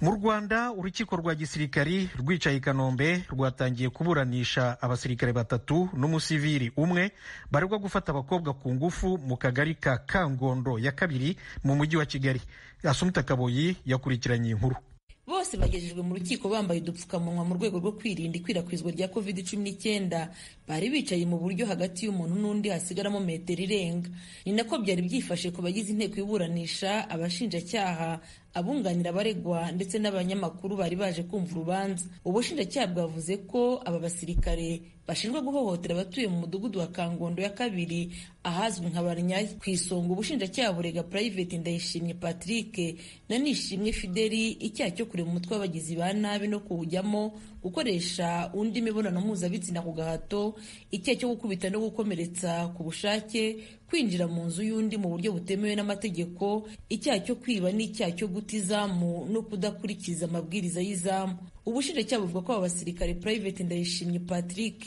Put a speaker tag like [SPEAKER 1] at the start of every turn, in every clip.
[SPEAKER 1] Mu Rwanda urukiko rwa gisirikari rwicaye i Kanombe rwatangiye kuburanisha abasirikare 3 n'umusivili umwe baregwa gufata abakobwa ku ngufu mu kagali ka Kangondo ya 2 mu mujyi wa Kigali. Asumta Kaboyi yakurikiranye inkuru.
[SPEAKER 2] Bose bagejejwe mu rukiko bambaye udupfukamunwa mu rwego rwo kwirinda ikwirakwizwa rya COVID-19. Bari bicaye mu buryo hagati y'umuntu n'undi hasigaramo metero irenga. Ni nako byari byifashe ku bagize inteko y'iburanisha, abashinjacyaha, abunganira abaregwa ndetse n'abanyamakuru bari baje kumva urubanza. Ubushinjacyaha bwavuze ko aba basirikare bashinjwa guhohotera abatuye mu mudugudu wa Kangondo ya 2 ahazwi nka Barnyaye. Ku isonga ubushinjacyaha burega Private Ndayishimye Patrick na Nishimwe Fideli icyaha cyo kureba umutwe w'abagizi ba nabi no kuwujyamo, gukoresha undi imibonano mpuzabitsina ku gahato, icyaha cyo gukubita no gukomeretsa ku bushake, kwinjira mu nzu y'undi mu buryo butemewe n'amategeko, icyaha cyo kwiba n'icyaha cyo guta izamu no kudakurikiza amabwiriza y'izamu. Ubushinjacyaha buvuga ko aba basirikare Private Ndayishimye Patrick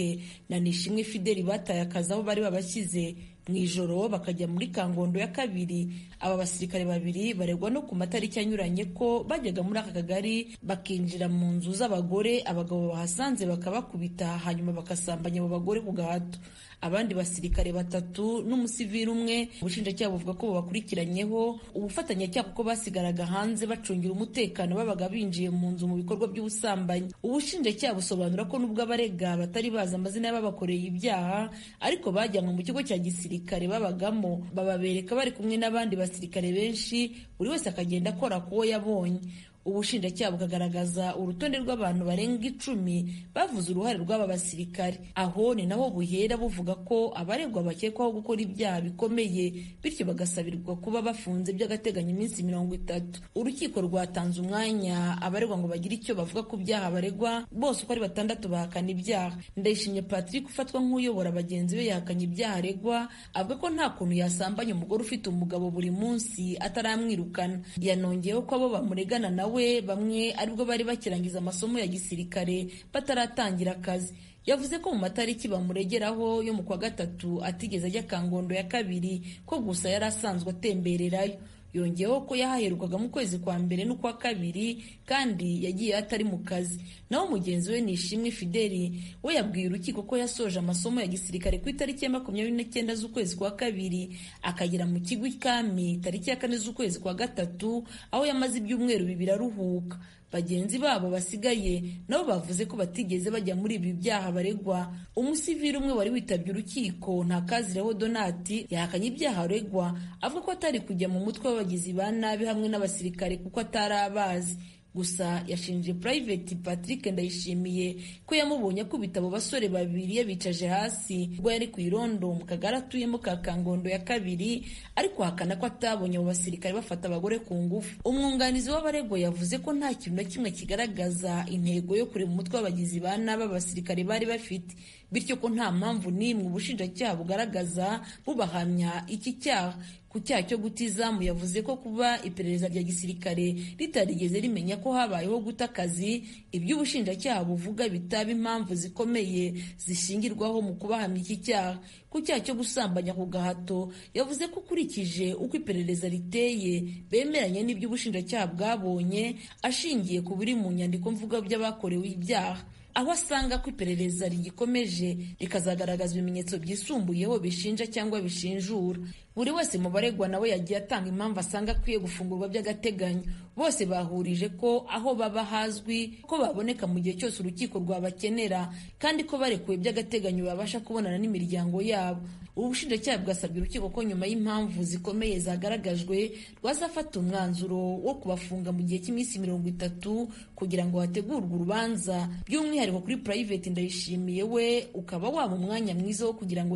[SPEAKER 2] na Nishimwe Fideli bataye akazi aho bari babashyize mu ijoro bakajya muri Kangondo ya 2. Aba basirikare 2 baregwa no ku matariki anyuranye ko bajyaga muri aka kagari bakinjira mu nzu z'abagore, abagabo bahasanze bakabakubita hanyuma bakasambanya abo bagore ku gahato. Abandi basirikare 3 n'umusivili umwe ubushinjacyaha buvuga ko bakurikiranyeho ubufatanyacyaha kuko basigaraga hanze bacungira umutekano babaga binjiye mu nzu mu bikorwa by'ubusambanyi. Ubushinjacyaha busobanura ko nubwo abarega batari bazi amazina y'ababakoreye ibyaha, ariko bajyanwe mu kigo cya gisirikare babagamo, bababereka bari kumwe n'abandi basirikare benshi, buri wese akagenda akora kuwo yabonye. Ubushinjacyaha bukagaragaza urutonde rw'abantu barenga 10 bavuze uruhare rw'aba basirikare. Aho ni naho buhera buvuga ko abaregwa bakekwaho gukora ibyaha bikomeye, bityo bagasabirwa kuba bafunze by'agateganyo iminsi 30. Urukiko rwatanze umwanya abaregwa ngo bagire icyo bavuga ku byaha baregwa. Bose uko ari 6 bahakana ibyaha. Ndayishimye Patrick ufatwa nk'uyobora bagenzi be yahakanye ibyaha aregwa, avuga ko nta kuntu yasambanya umugore ufite umugabo buri munsi ataramwirukana. Yanongeyeho ko abo bamuregana nawe bamwe aribwo bari bakirangiza amasomo ya gisirikare bataratangira akazi. Yavuze ko mu matariki bamuregeraho yo mu kwa 3 atigeze ajya Kangondo ya 2, ko gusa yari asanzwe atembererayo. Yongeyeho ko yahaherukaga mu kwezi kwa 1 n'ukwa 2 kandi yagiye atari mu kazi. Naho mugenzi we Nishimwe Fideli we yabwiye urukiko ko yasoje amasomo ya gisirikare ku itariki ya 29 z'ukwezi kwa 2 akagera mu kigo ikami tariki ya 4 z'ukwezi kwa 3, aho yamaze ibyumweru 2 aruhuka. Bagenzi babo basigaye nabo bavuze ko batigeze bajya muri ibi byaha baregwa. Umusivili umwe wari witabye urukiko Ntakazireho Donati yahakanye ibyaha aregwa, avuga ko atari kujya mu mutwe w'abagizi ba nabi hamwe n'abasirikare kuko atarabazi. Gusa yashinje Private Patrick Ndayishimiye ko yamubonye akubita abo basore 2 yabicaje hasi ubwo yari ku irondo mu kagari atuyemo ka Kangondo ya 2, ariko hakana ko atabonye abo basirikare bafata abagore ku ngufu. Umwunganizi w'abaregwa yavuze ko nta kintu na kimwe kigaragaza intego yo kureba umutwe w'abagizi ba nabi abasirikare bari bafite, bityo ko nta mpamvu n'imwe ubushinjacyaha bugaragaza bubahamya iki cyaha. Ku cyaha cyo guta izamu yavuze ko kuba iperereza rya gisirikare ritarigeze rimenya ko habayeho guta akazi, ibyo ubushinjacyaha buvuga bitaba impamvu zikomeye zishingirwaho mu kubahamya iki cyaha. Ku cyaha cyo gusambanya ku gahato yavuze ko ukurikije uko iperereza riteye bemeranya n'ibyo ubushinjacyaha bwabonye, ashingiye ku biri mu nyandiko mvuga by'abakorewe ibyaha, aho asanga ko iperereza rigikomeje rikazagaragaza ibimenyetso byisumbuyeho bishinja cyangwa bishinjura. Buri wese mu baregwa nawe yagiye atanga impamvu asanga akwiye gufungurwa by'agateganyo. Bose bahurije ko aho baba hazwi, ko baboneka mu gihe cyose urukiko rwabakenera, kandi ko barekuwe by'agateganyo babasha kubonana n'imiryango yabo. Ubushinjacyaha bwasabye urukiko ko nyuma y'impamvu zikomeye zagaragajwe rwazafata umwanzuro wo kubafunga mu gihe cy'iminsi 30 kugira ngo hategurwe urubanza, by'umwihariko kuri Private Ndayishimiye we ukaba waba umwanya mwiza wo kugira ngo